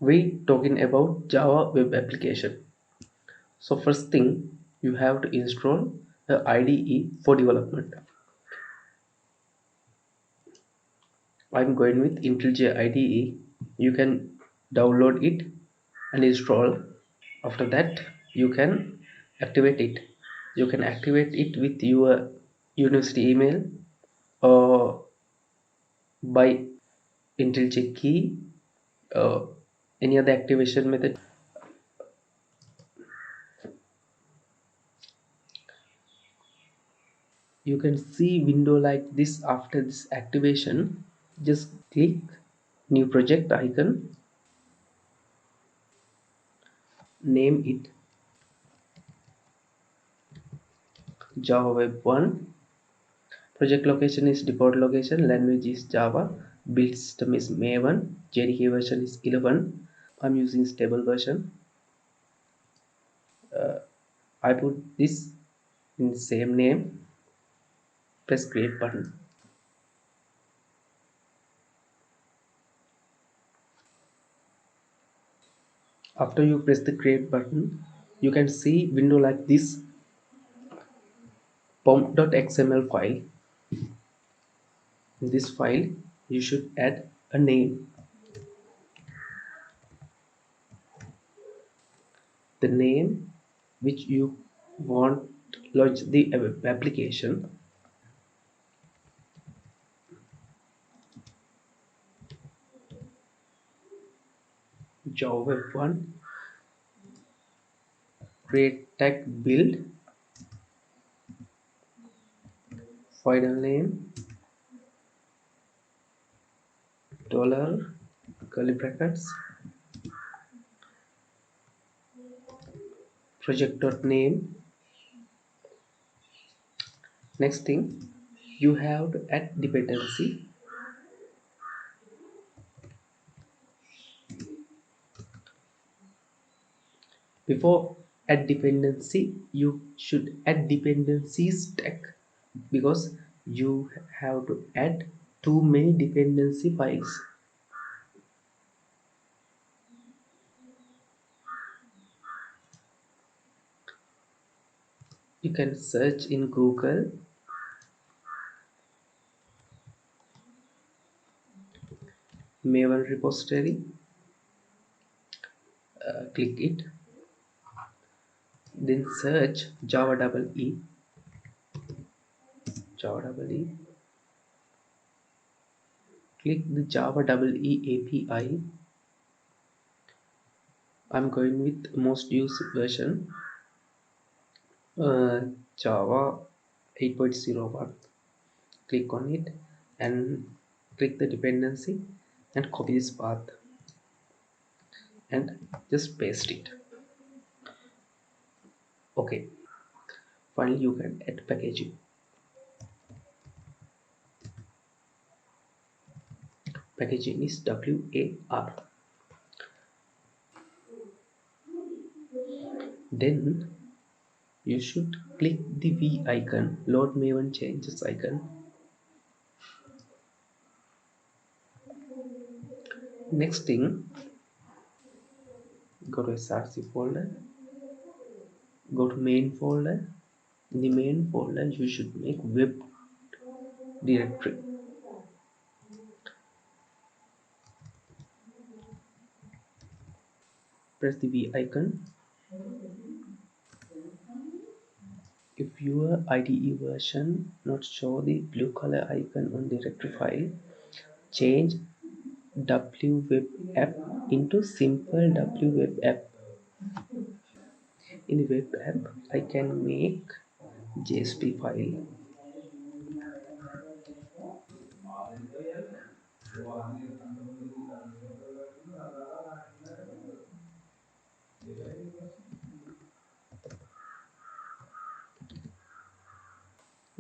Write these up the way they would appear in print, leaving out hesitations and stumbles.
we talking about Java web application. So first thing, you have to install the IDE for development. I'm going with IntelliJ IDE. You can download it and install. After that, you can activate it. You can activate it with your university email or by IntelliJ key, uh, any other activation method. You can see window like this after this activation. Just click new project icon, name it Java Web 1. Project location is default location, language is Java, build system is Maven, JDK version is 11. I'm using stable version. I put this in the same name, press create button. After you press the create button, you can see window like this, pom.xml file. In this file, you should add a name. The name which you want launch the application. Java Web 1, create tag build, final name, dollar, curly brackets, project.name. Next thing, you have to add dependency. Before add dependency, you should add dependencies tag, because you have to add too many dependency files. You can search in Google Maven repository, click it, then search Java double E, click the Java double E API. I'm going with most used version, Java 8.01. Click on it and click the dependency and copy this path and just paste it. Okay, finally you can add packaging. Packaging is WAR. Then you should click the V icon, load Maven changes icon. Next thing, go to src folder, go to main folder. In the main folder you should make web directory. Press the V icon. If your IDE version not show the blue color icon on directory file, change wweb app into simple wweb app. In web app, I can make JSP file.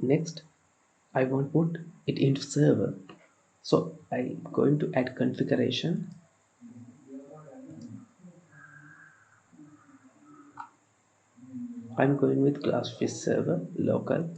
Next, I want to put it into server. So I'm going to add configuration. I'm going with Glassfish server local.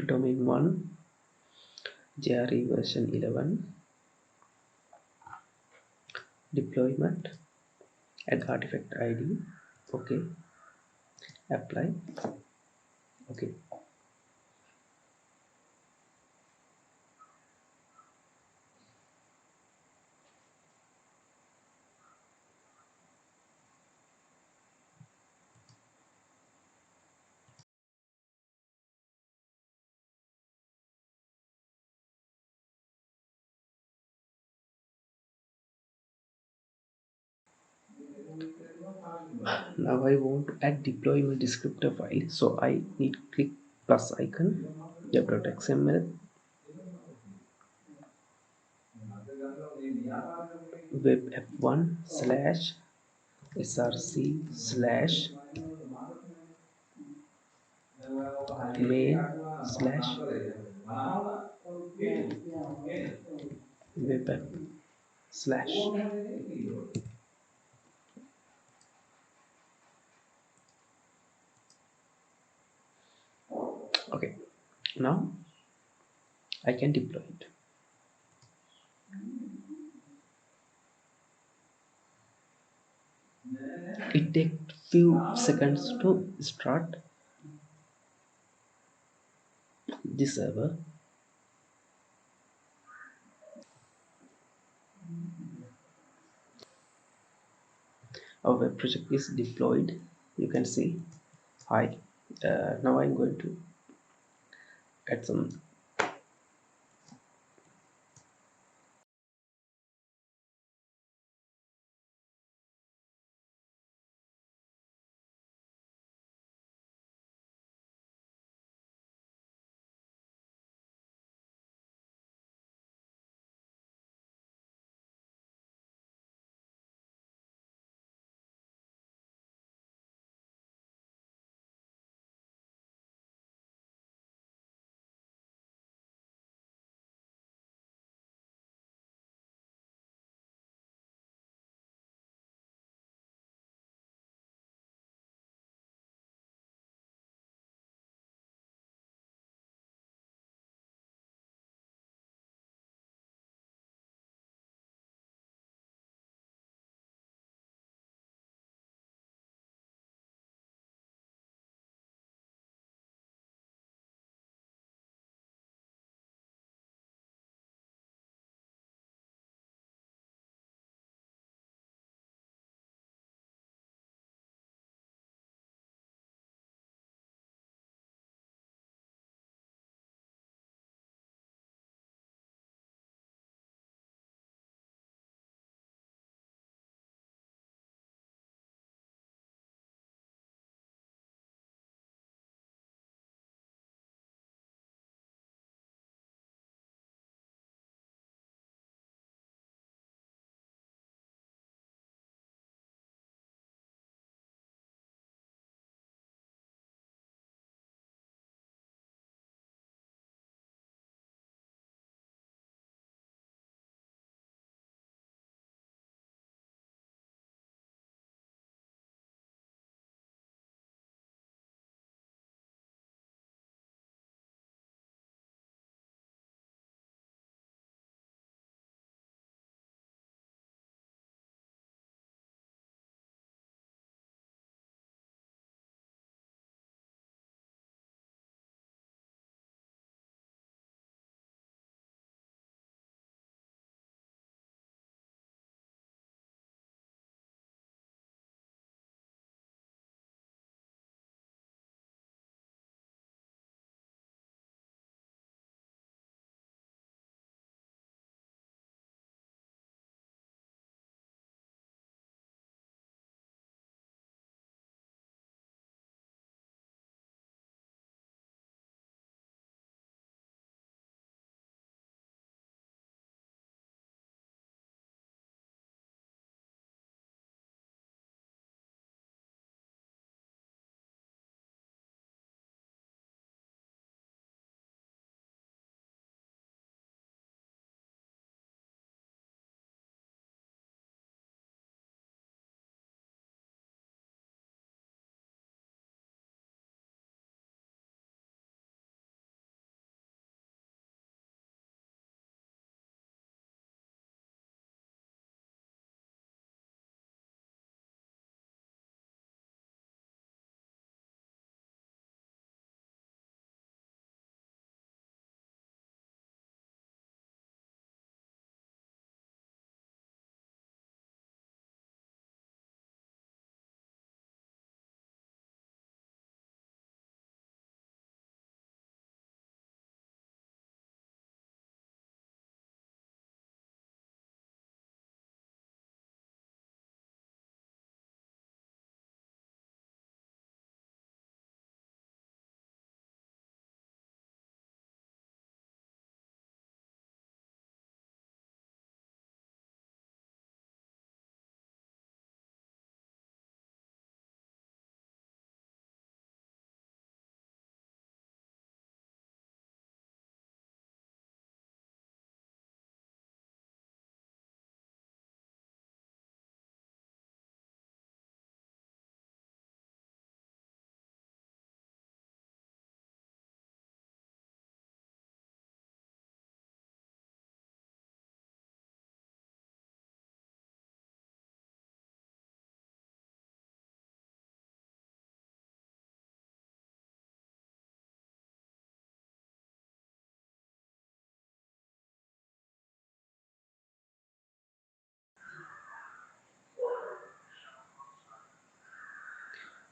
Domain 1. JRE version 11, deployment, add artifact ID, okay, apply, okay. Now I want to add deployment descriptor file, so I need click plus icon, web.xml, web f1 slash src slash main slash web app slash. Okay, now I can deploy it. It takes few seconds to start the server. Our web project is deployed. You can see. Hi. Now I'm going to add some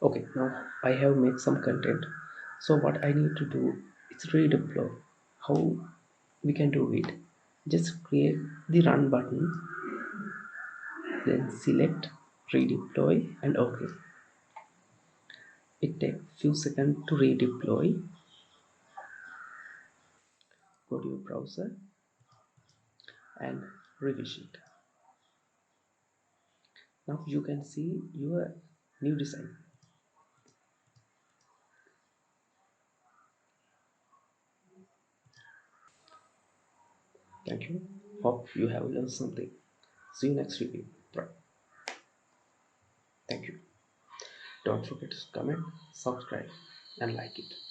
Okay, now I have made some content. So what I need to do is redeploy. How we can do it? Just create the run button, then select redeploy and OK. It takes few seconds to redeploy. Go to your browser and refresh it. Now you can see your new design. Thank you. Hope you have learned something. See you next video. Bye. Thank you. Don't forget to comment, subscribe and like it.